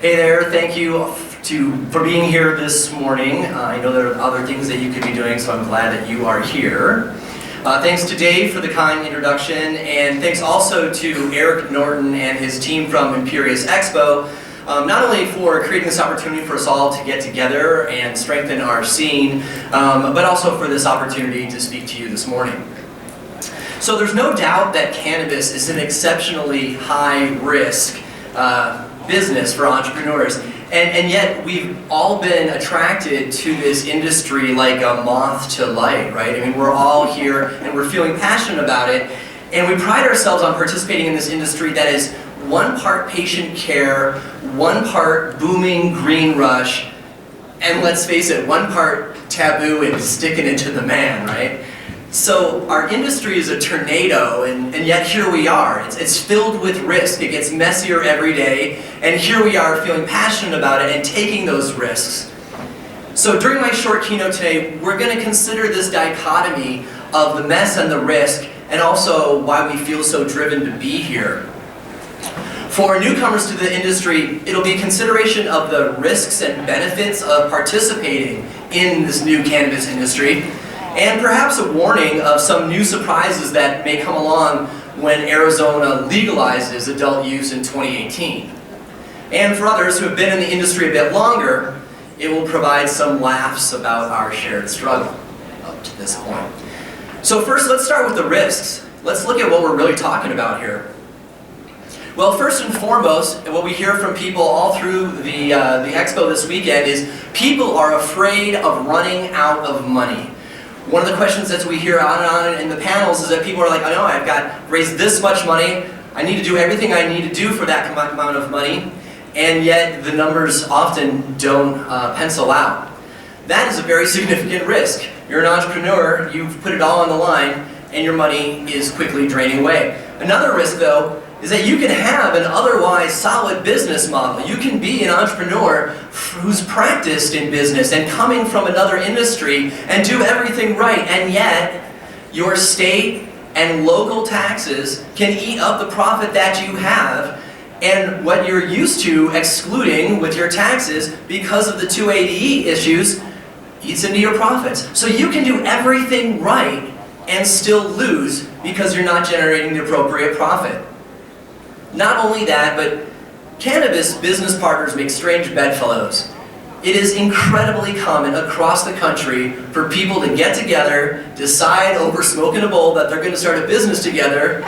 Hey there, thank you for being here this morning. I know there are other things that you could be doing, so I'm glad that you are here. Thanks to Dave for the kind introduction, and thanks also to Eric Norton and his team from Imperious Expo, not only for creating this opportunity for us all to get together and strengthen our scene, but also for this opportunity to speak to you this morning. So there's no doubt that cannabis is an exceptionally high-risk business for entrepreneurs. And yet we've all been attracted to this industry like a moth to light, right? I mean, we're all here and we're feeling passionate about it. And we pride ourselves on participating in this industry that is one part patient care, one part booming green rush, and let's face it, one part taboo and sticking it to the man, right? So our industry is a tornado, and yet here we are. It's filled with risk. It gets messier every day, and here we are feeling passionate about it and taking those risks. So during my short keynote today, we're going to consider this dichotomy of the mess and the risk, and also why we feel so driven to be here. For newcomers to the industry, it'll be a consideration of the risks and benefits of participating in this new cannabis industry, and perhaps a warning of some new surprises that may come along when Arizona legalizes adult use in 2018. And for others who have been in the industry a bit longer, it will provide some laughs about our shared struggle up to this point. So first, let's start with the risks. Let's look at what we're really talking about here. Well, first and foremost, what we hear from people all through the expo this weekend is people are afraid of running out of money. One of the questions that we hear on and on in the panels is that people are like, I know I've got raised this much money, I need to do everything I need to do for that amount of money, and yet the numbers often don't pencil out. That is a very significant risk. You're an entrepreneur, you've put it all on the line, and your money is quickly draining away. Another risk, though, is that you can have an otherwise solid business model. You can be an entrepreneur who's practiced in business and coming from another industry and do everything right, and yet your state and local taxes can eat up the profit that you have, and what you're used to excluding with your taxes because of the 280E issues eats into your profits. So you can do everything right and still lose because you're not generating the appropriate profit. Not only that, but cannabis business partners make strange bedfellows. It is incredibly common across the country for people to get together, decide over smoking a bowl that they're going to start a business together,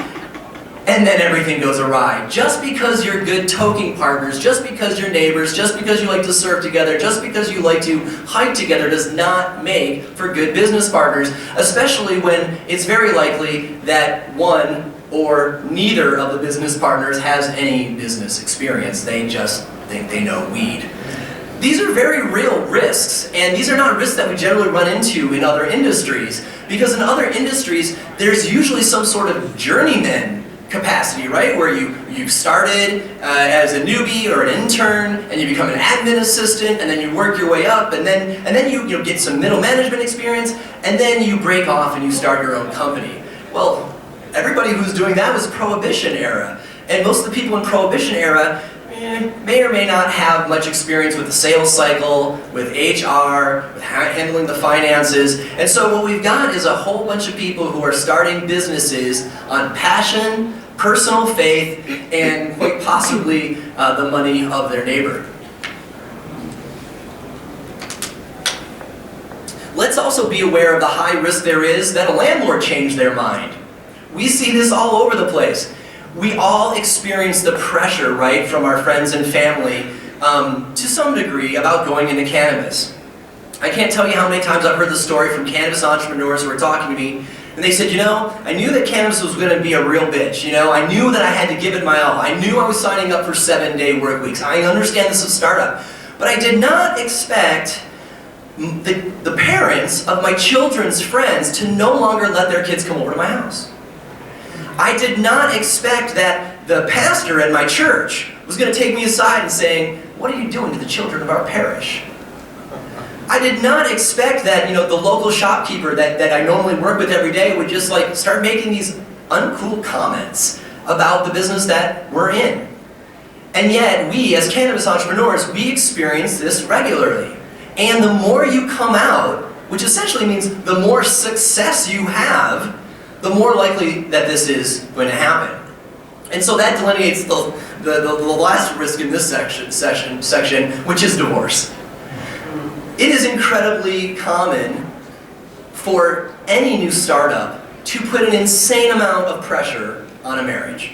and then everything goes awry. Just because you're good toking partners, just because you're neighbors, just because you like to serve together, just because you like to hike together does not make for good business partners, especially when it's very likely that one or neither of the business partners has any business experience. They just think they know weed. These are very real risks, and these are not risks that we generally run into in other industries, because in other industries, there's usually some sort of journeyman capacity, right? Where you started as a newbie or an intern, and you become an admin assistant, and then you work your way up, and then you get some middle management experience, and then you break off and you start your own company. Well, everybody who's doing that was Prohibition era. And most of the people in Prohibition era may or may not have much experience with the sales cycle, with HR, with handling the finances. And so what we've got is a whole bunch of people who are starting businesses on passion, personal faith, and quite possibly the money of their neighbor. Let's also be aware of the high risk there is that a landlord change their mind. We see this all over the place. We all experience the pressure, right, from our friends and family to some degree about going into cannabis. I can't tell you how many times I've heard the story from cannabis entrepreneurs who were talking to me, and they said, you know, I knew that cannabis was going to be a real bitch. You know, I knew that I had to give it my all. I knew I was signing up for 7-day work weeks. I understand this is a startup. But I did not expect the parents of my children's friends to no longer let their kids come over to my house. I did not expect that the pastor at my church was going to take me aside and saying, what are you doing to the children of our parish? I did not expect that, the local shopkeeper that I normally work with every day would just start making these uncool comments about the business that we're in. And yet, we as cannabis entrepreneurs, we experience this regularly. And the more you come out, which essentially means the more success you have, the more likely that this is going to happen. And so that delineates the last risk in this section, which is divorce. It is incredibly common for any new startup to put an insane amount of pressure on a marriage.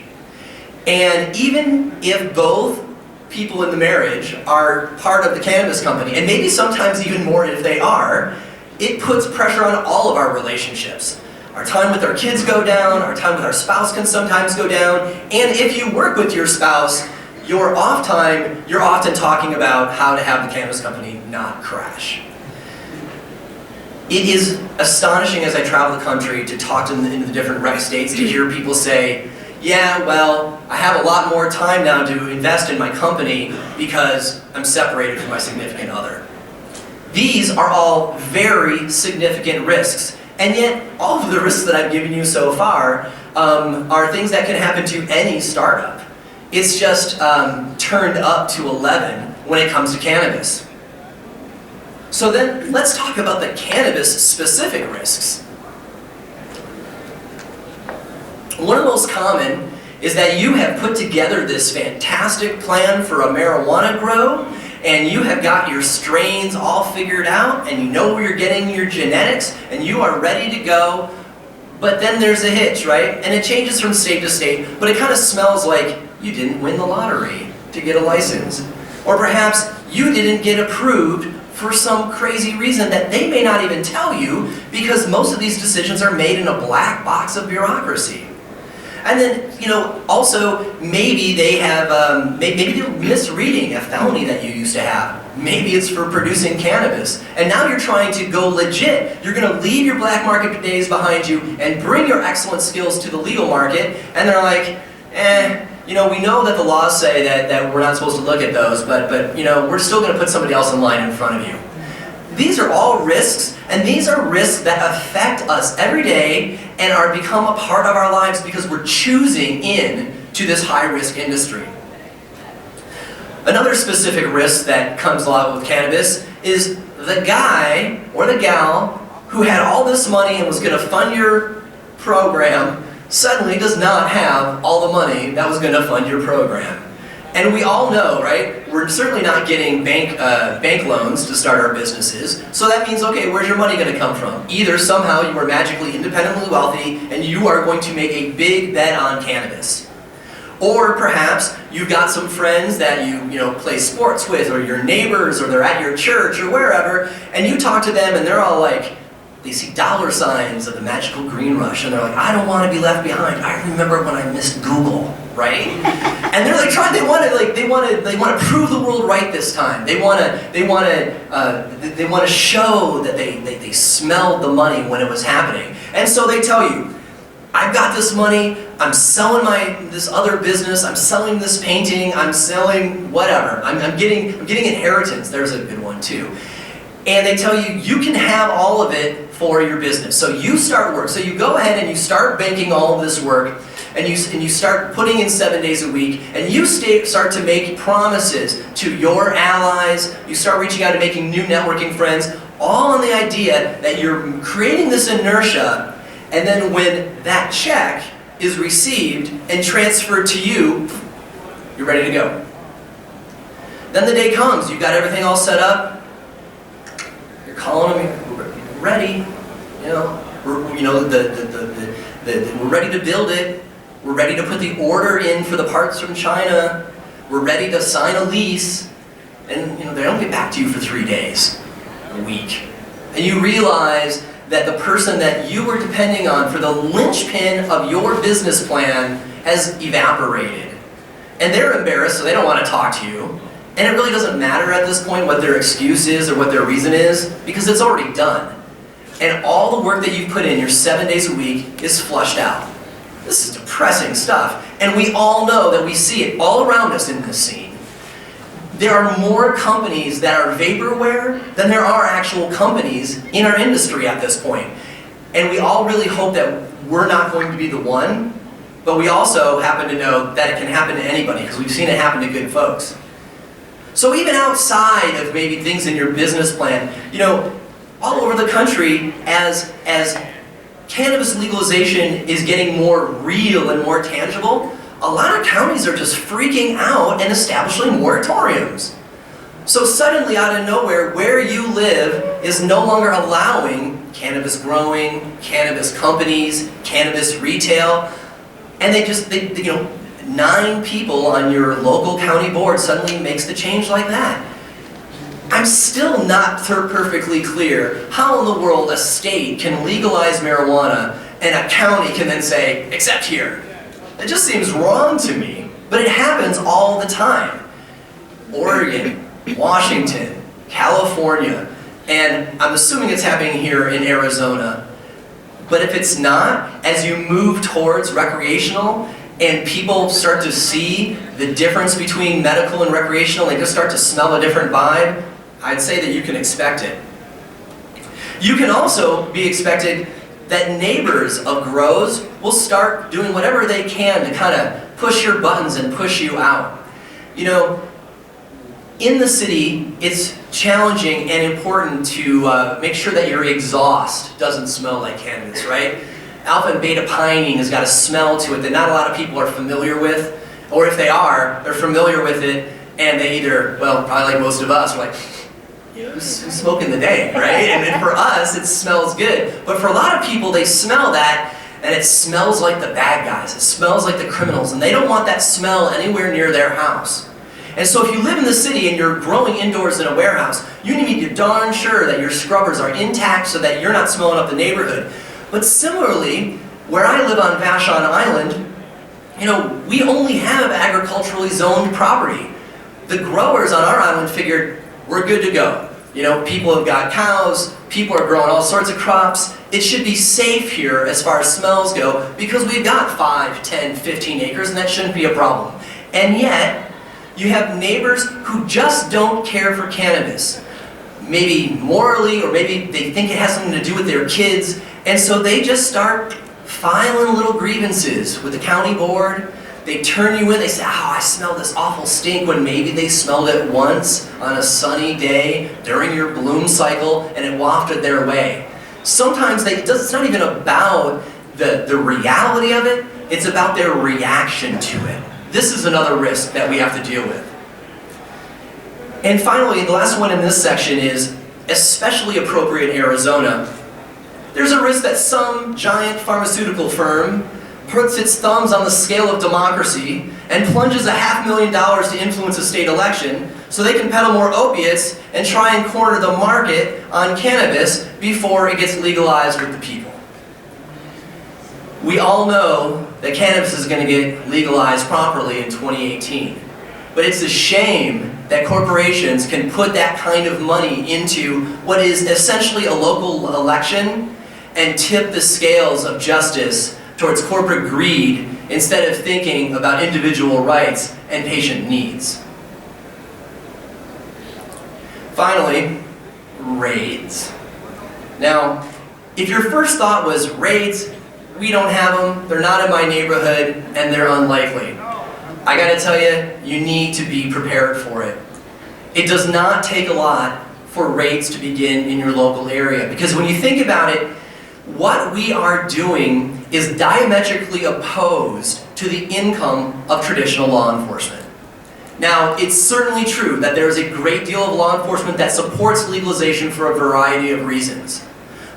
And even if both people in the marriage are part of the cannabis company, and maybe sometimes even more if they are, it puts pressure on all of our relationships. Our time with our kids go down, our time with our spouse can sometimes go down, and if you work with your spouse, your off time, you're often talking about how to have the cannabis company not crash. It is astonishing as I travel the country to talk to in the different rec states to hear people say, yeah, well, I have a lot more time now to invest in my company because I'm separated from my significant other. These are all very significant risks, and yet all of the risks that I've given you so far are things that can happen to any startup. It's just turned up to 11 when it comes to cannabis. So then let's talk about the cannabis-specific risks. One of the most common is that you have put together this fantastic plan for a marijuana grow, and you have got your strains all figured out, and you know where you're getting your genetics, and you are ready to go, but then there's a hitch, right? And it changes from state to state, but it kind of smells like you didn't win the lottery to get a license. Or perhaps you didn't get approved for some crazy reason that they may not even tell you, because most of these decisions are made in a black box of bureaucracy. And then, also, maybe they have, maybe they're misreading a felony that you used to have. Maybe it's for producing cannabis. And now you're trying to go legit. You're going to leave your black market days behind you and bring your excellent skills to the legal market. And they're like, we know that the laws say that we're not supposed to look at those, but we're still going to put somebody else in line in front of you. These are all risks, and these are risks that affect us every day and are become a part of our lives because we're choosing in to this high-risk industry. Another specific risk that comes along with cannabis is the guy or the gal who had all this money and was going to fund your program suddenly does not have all the money that was going to fund your program. And we all know, right, we're certainly not getting bank loans to start our businesses, so that means, okay, where's your money going to come from? Either somehow you are magically independently wealthy and you are going to make a big bet on cannabis. Or perhaps you've got some friends that you play sports with, or your neighbors, or they're at your church or wherever, and you talk to them and they're all like, they see dollar signs of the magical green rush, and they're like, I don't want to be left behind. I remember when I missed Google, right? And they're like they want to prove the world right this time. They want to show that they smelled the money when it was happening. And so they tell you, I've got this money, I'm selling this other business, I'm selling this painting, I'm selling whatever. I'm getting inheritance. There's a good one too. And they tell you, you can have all of it for your business. So you start work. So you go ahead and you start banking all of this work, and you start putting in 7 days a week, and you start to make promises to your allies. You start reaching out and making new networking friends, all on the idea that you're creating this inertia, and then when that check is received and transferred to you, you're ready to go. Then the day comes, you've got everything all set up, you're calling them, we're ready, we're ready to build it, we're ready to put the order in for the parts from China, we're ready to sign a lease, and they don't get back to you for 3 days, a week. And you realize that the person that you were depending on for the linchpin of your business plan has evaporated. And they're embarrassed, so they don't want to talk to you. And it really doesn't matter at this point what their excuse is or what their reason is, because it's already done. And all the work that you've put in, your 7 days a week, is flushed out. This is depressing stuff. And we all know that we see it all around us in this scene. There are more companies that are vaporware than there are actual companies in our industry at this point. And we all really hope that we're not going to be the one, but we also happen to know that it can happen to anybody because we've seen it happen to good folks. So even outside of maybe things in your business plan, you know, all over the country, as cannabis legalization is getting more real and more tangible, a lot of counties are just freaking out and establishing moratoriums. So suddenly, out of nowhere, where you live is no longer allowing cannabis growing, cannabis companies, cannabis retail, and you know, 9 people on your local county board suddenly makes the change like that. I'm still not perfectly clear how in the world a state can legalize marijuana and a county can then say, except here. It just seems wrong to me, but it happens all the time. Oregon, Washington, California, and I'm assuming it's happening here in Arizona. But if it's not, as you move towards recreational and people start to see the difference between medical and recreational, they just start to smell a different vibe, I'd say that you can expect it. You can also be expected that neighbors of grows will start doing whatever they can to kind of push your buttons and push you out. You know, in the city, it's challenging and important to make sure that your exhaust doesn't smell like cannabis, right? Alpha and beta pining has got a smell to it that not a lot of people are familiar with, or if they are, they're familiar with it, and they either, well, probably like most of us, are like, who's smoking the day, right? And for us, it smells good. But for a lot of people, they smell that, and it smells like the bad guys. It smells like the criminals, and they don't want that smell anywhere near their house. And so if you live in the city and you're growing indoors in a warehouse, you need to be darn sure that your scrubbers are intact so that you're not smelling up the neighborhood. But similarly, where I live on Vashon Island, you know, we only have agriculturally zoned property. The growers on our island figured, we're good to go. You know, people have got cows, people are growing all sorts of crops. It should be safe here as far as smells go because we've got 5, 10, 15 acres and that shouldn't be a problem. And yet, you have neighbors who just don't care for cannabis. Maybe morally, or maybe they think it has something to do with their kids, and so they just start filing little grievances with the county board. They turn you in, they say, oh, I smell this awful stink, when maybe they smelled it once on a sunny day during your bloom cycle and it wafted their way. Sometimes it's not even about the reality of it, it's about their reaction to it. This is another risk that we have to deal with. And finally, the last one in this section is especially appropriate in Arizona. There's a risk that some giant pharmaceutical firm puts its thumbs on the scale of democracy and plunges $500,000 to influence a state election so they can peddle more opiates and try and corner the market on cannabis before it gets legalized with the people. We all know that cannabis is going to get legalized properly in 2018. But it's a shame that corporations can put that kind of money into what is essentially a local election and tip the scales of justice towards corporate greed instead of thinking about individual rights and patient needs. Finally, raids. Now, if your first thought was raids, we don't have them, they're not in my neighborhood, and they're unlikely, I gotta tell you, you need to be prepared for it. It does not take a lot for raids to begin in your local area, because when you think about it, what we are doing is diametrically opposed to the income of traditional law enforcement. Now, it's certainly true that there is a great deal of law enforcement that supports legalization for a variety of reasons.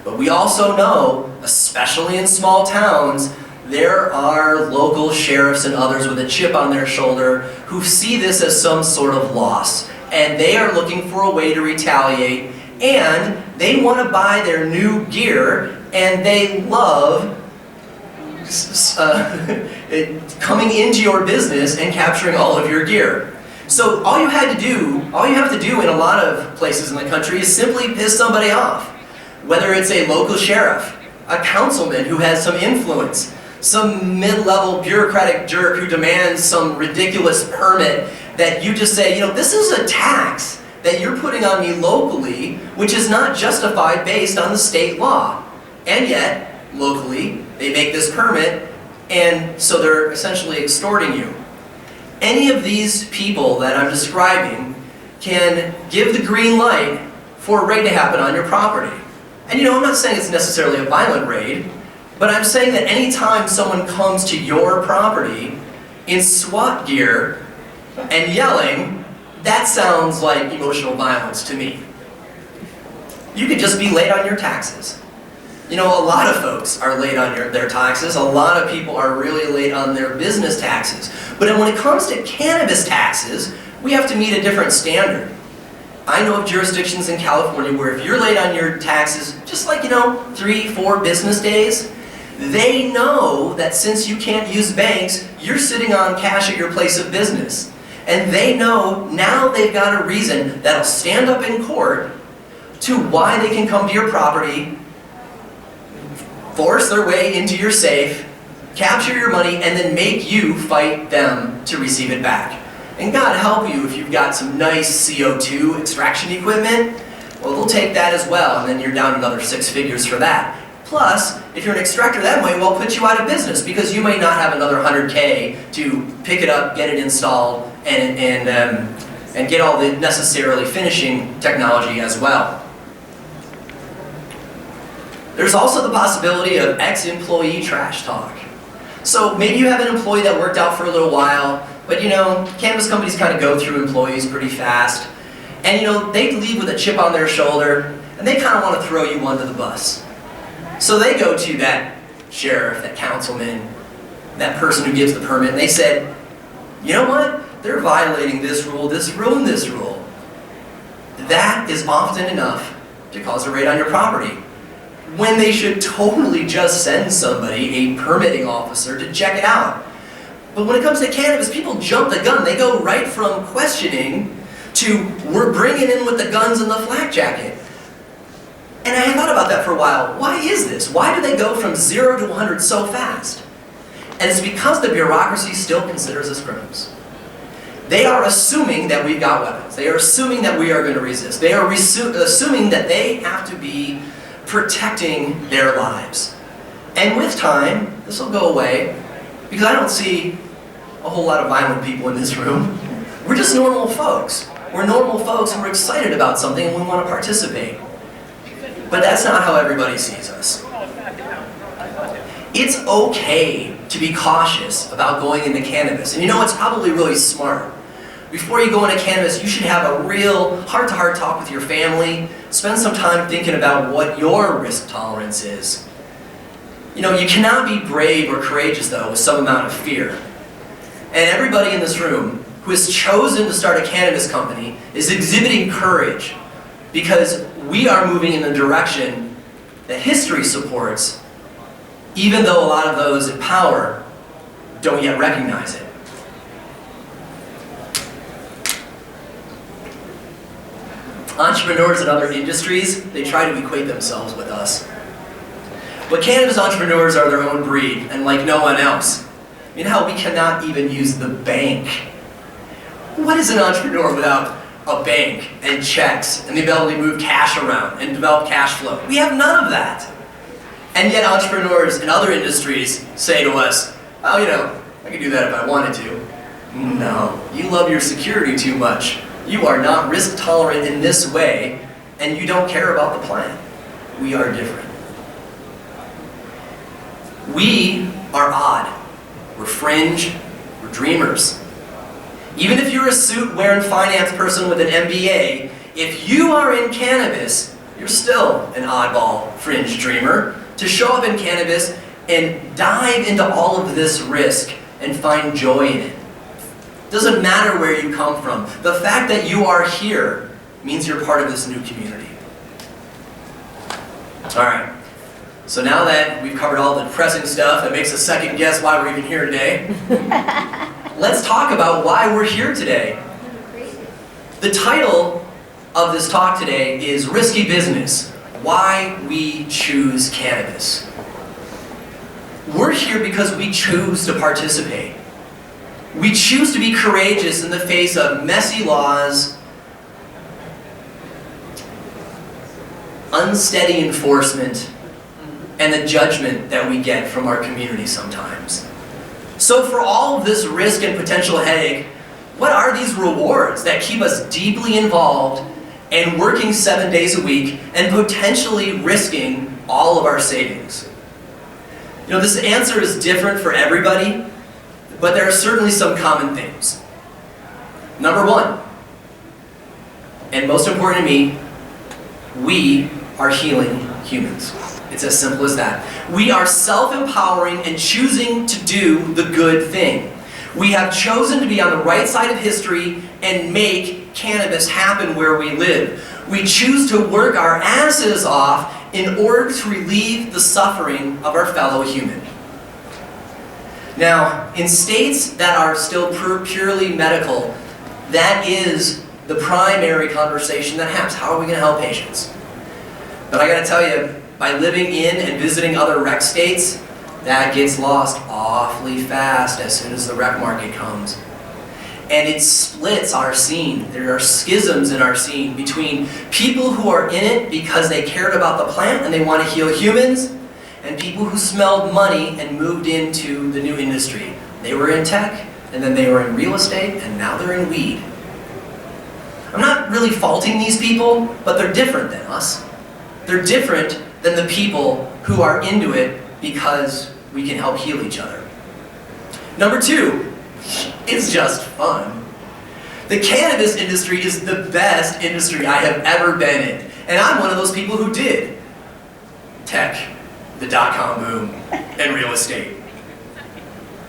But we also know, especially in small towns, there are local sheriffs and others with a chip on their shoulder who see this as some sort of loss. And they are looking for a way to retaliate, and they want to buy their new gear, and they love coming into your business and capturing all of your gear. So all you have to do in a lot of places in the country is simply piss somebody off. Whether it's a local sheriff, a councilman who has some influence, some mid-level bureaucratic jerk who demands some ridiculous permit that you just say, you know, this is a tax that you're putting on me locally, which is not justified based on the state law. And yet, locally, they make this permit and so they're essentially extorting you. Any of these people that I'm describing can give the green light for a raid to happen on your property. And I'm not saying it's necessarily a violent raid, but I'm saying that anytime someone comes to your property in SWAT gear and yelling, that sounds like emotional violence to me. You could just be late on your taxes. A lot of folks are late on their taxes. A lot of people are really late on their business taxes. But when it comes to cannabis taxes, we have to meet a different standard. I know of jurisdictions in California where if you're late on your taxes, just like, 3-4 business days, they know that since you can't use banks, you're sitting on cash at your place of business. And they know now they've got a reason that'll stand up in court to why they can come to your property, force their way into your safe, capture your money, and then make you fight them to receive it back. And God help you if you've got some nice CO2 extraction equipment, well, they'll take that as well, and then you're down another 6 figures for that. Plus, if you're an extractor that way, well, put you out of business because you may not have another 100K to pick it up, get it installed, and get all the necessarily finishing technology as well. There's also the possibility of ex-employee trash talk. So maybe you have an employee that worked out for a little while, but cannabis companies kind of go through employees pretty fast. And they leave with a chip on their shoulder, and they kind of want to throw you under the bus. So they go to that sheriff, that councilman, that person who gives the permit, and they said, you know what? They're violating this rule, and this rule. That is often enough to cause a raid on your property, when they should totally just send somebody, a permitting officer, to check it out. But when it comes to cannabis, people jump the gun. They go right from questioning to, we're bringing in with the guns and the flak jacket. And I thought about that for a while. Why is this? Why do they go from 0 to 100 so fast? And it's because the bureaucracy still considers us criminals. They are assuming that we've got weapons. They are assuming that we are going to resist. They are assuming that they have to be protecting their lives. And with time, this will go away, because I don't see a whole lot of violent people in this room. We're just normal folks. We're normal folks who are excited about something and we want to participate. But that's not how everybody sees us. It's okay to be cautious about going into cannabis. And it's probably really smart. Before you go into cannabis, you should have a real heart-to-heart talk with your family. Spend some time thinking about what your risk tolerance is. You cannot be brave or courageous, though, with some amount of fear. And everybody in this room who has chosen to start a cannabis company is exhibiting courage, because we are moving in a direction that history supports, even though a lot of those in power don't yet recognize it. Entrepreneurs in other industries, they try to equate themselves with us. But cannabis entrepreneurs are their own breed, and like no one else. We cannot even use the bank. What is an entrepreneur without a bank and checks and the ability to move cash around and develop cash flow? We have none of that. And yet entrepreneurs in other industries say to us, oh, I could do that if I wanted to. No, you love your security too much. You are not risk tolerant in this way, and you don't care about the plan. We are different. We are odd. We're fringe. We're dreamers. Even if you're a suit-wearing finance person with an MBA, if you are in cannabis, you're still an oddball fringe dreamer to show up in cannabis and dive into all of this risk and find joy in it. Doesn't matter where you come from. The fact that you are here means you're part of this new community. All right. So now that we've covered all the depressing stuff that makes us second guess why we're even here today, let's talk about why we're here today. The title of this talk today is Risky Business: Why We Choose Cannabis. We're here because we choose to participate. We choose to be courageous in the face of messy laws, unsteady enforcement, and the judgment that we get from our community sometimes. So for all of this risk and potential headache, what are these rewards that keep us deeply involved and working 7 days a week and potentially risking all of our savings? You know, this answer is different for everybody, but there are certainly some common themes. Number one, and most important to me, we are healing humans. It's as simple as that. We are self-empowering and choosing to do the good thing. We have chosen to be on the right side of history and make cannabis happen where we live. We choose to work our asses off in order to relieve the suffering of our fellow human. Now, in states that are still purely medical, that is the primary conversation that happens. How are we going to help patients? But I got to tell you, by living in and visiting other rec states, that gets lost awfully fast as soon as the rec market comes. And it splits our scene. There are schisms in our scene between people who are in it because they cared about the plant and they want to heal humans, and people who smelled money and moved into the new industry. They were in tech, and then they were in real estate, and now they're in weed. I'm not really faulting these people, but they're different than us. They're different than the people who are into it because we can help heal each other. Number two, it's just fun. The cannabis industry is the best industry I have ever been in. And I'm one of those people who did tech, the dot-com boom, and real estate.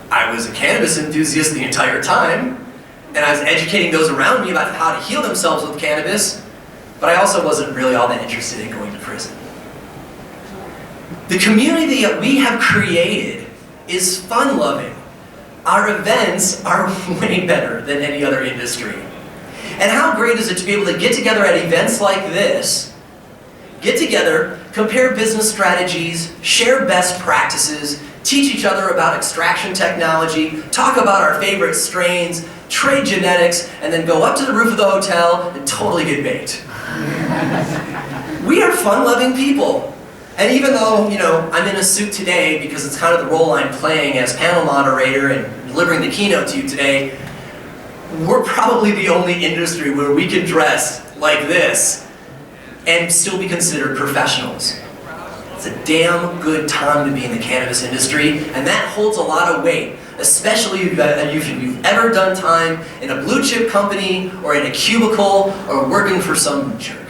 I was a cannabis enthusiast the entire time, and I was educating those around me about how to heal themselves with cannabis, but I also wasn't really all that interested in going to prison. The community that we have created is fun-loving. Our events are way better than any other industry. And how great is it to be able to get together at events like this, get together, compare business strategies, share best practices, teach each other about extraction technology, talk about our favorite strains, trade genetics, and then go up to the roof of the hotel and totally get baked. We are fun-loving people. And even though, you know, I'm in a suit today because it's kind of the role I'm playing as panel moderator and delivering the keynote to you today, we're probably the only industry where we can dress like this and still be considered professionals. It's a damn good time to be in the cannabis industry, and that holds a lot of weight, especially if you've ever done time in a blue chip company or in a cubicle or working for some jerk.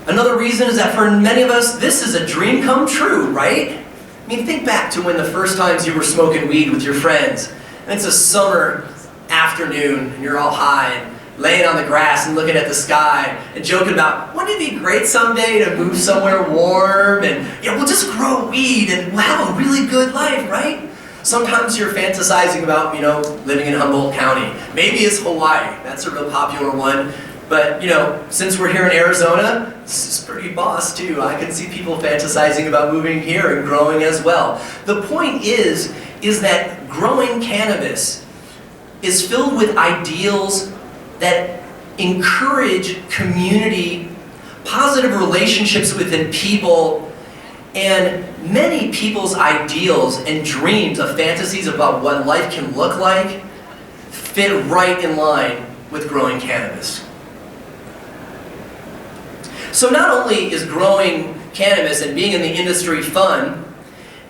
Another reason is that for many of us, this is a dream come true, right? I mean, think back to when the first times you were smoking weed with your friends, and it's a summer afternoon, and you're all high, and laying on the grass and looking at the sky, and joking about, wouldn't it be great someday to move somewhere warm, and yeah, we'll just grow weed, and we'll have a really good life, right? Sometimes you're fantasizing about, you know, living in Humboldt County. Maybe it's Hawaii, that's a real popular one. But, you know, since we're here in Arizona, this is pretty boss too. I can see people fantasizing about moving here and growing as well. The point is that growing cannabis is filled with ideals that encourage community, positive relationships within people, and many people's ideals and dreams of fantasies about what life can look like fit right in line with growing cannabis. So not only is growing cannabis and being in the industry fun,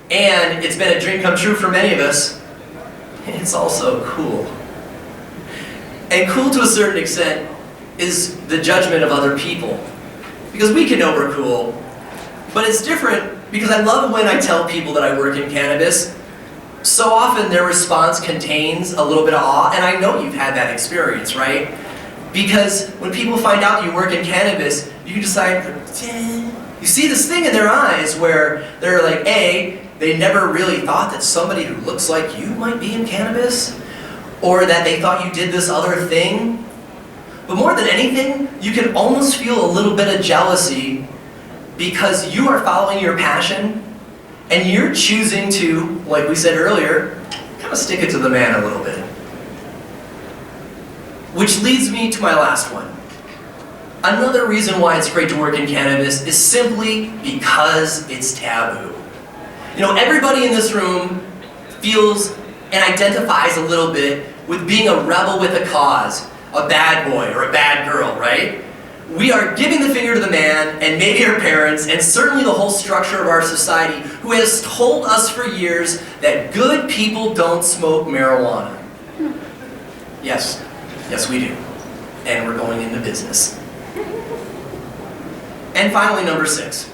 and it's been a dream come true for many of us, it's also cool. And cool to a certain extent is the judgment of other people. Because we can know we're cool, but it's different because I love when I tell people that I work in cannabis. So often their response contains a little bit of awe, and I know you've had that experience, right? Because when people find out you work in cannabis, you decide, you see this thing in their eyes where they're like, A, they never really thought that somebody who looks like you might be in cannabis, or that they thought you did this other thing. But more than anything, you can almost feel a little bit of jealousy because you are following your passion and you're choosing to, like we said earlier, kind of stick it to the man a little bit. Which leads me to my last one. Another reason why it's great to work in cannabis is simply because it's taboo. You know, everybody in this room feels and identifies a little bit with being a rebel with a cause, a bad boy or a bad girl, right? We are giving the finger to the man, and maybe our parents, and certainly the whole structure of our society, who has told us for years that good people don't smoke marijuana. Yes, yes we do. And we're going into business. And finally, number 6.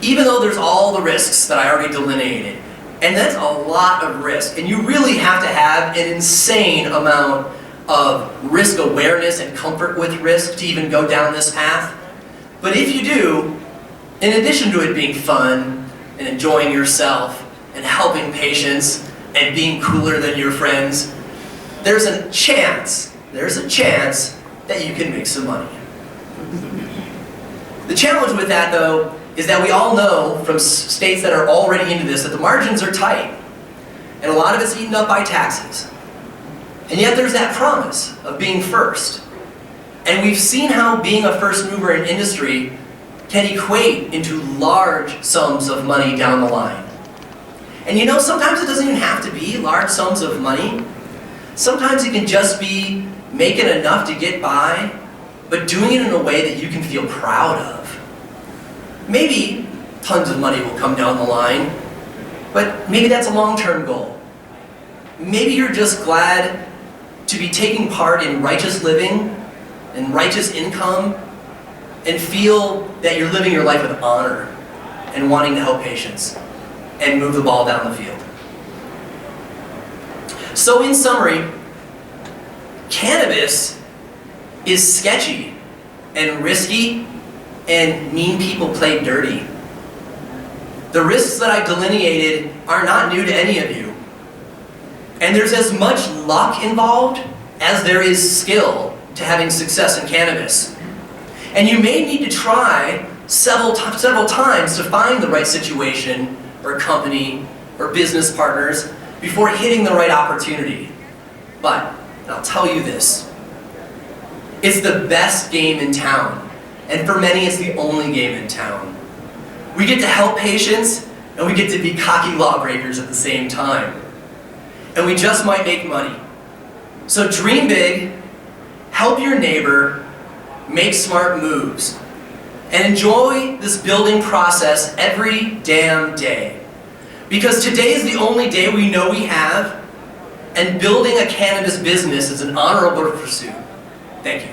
Even though there's all the risks that I already delineated, and that's a lot of risk, and you really have to have an insane amount of risk awareness and comfort with risk to even go down this path. But if you do, in addition to it being fun and enjoying yourself and helping patients and being cooler than your friends, there's a chance that you can make some money. The challenge with that, though, is that we all know from states that are already into this that the margins are tight, and a lot of it's eaten up by taxes. And yet there's that promise of being first. And we've seen how being a first mover in industry can equate into large sums of money down the line. And you know, sometimes it doesn't even have to be large sums of money. Sometimes it can just be making enough to get by, but doing it in a way that you can feel proud of. Maybe tons of money will come down the line, but maybe that's a long-term goal. Maybe you're just glad to be taking part in righteous living and righteous income and feel that you're living your life with honor and wanting to help patients and move the ball down the field. So in summary, cannabis is sketchy and risky, and mean people play dirty. The risks that I've delineated are not new to any of you. And there's as much luck involved as there is skill to having success in cannabis. And you may need to try several times to find the right situation or company or business partners before hitting the right opportunity. But I'll tell you this, it's the best game in town. And for many, it's the only game in town. We get to help patients, and we get to be cocky lawbreakers at the same time. And we just might make money. So dream big, help your neighbor, make smart moves, and enjoy this building process every damn day. Because today is the only day we know we have, and building a cannabis business is an honorable pursuit. Thank you.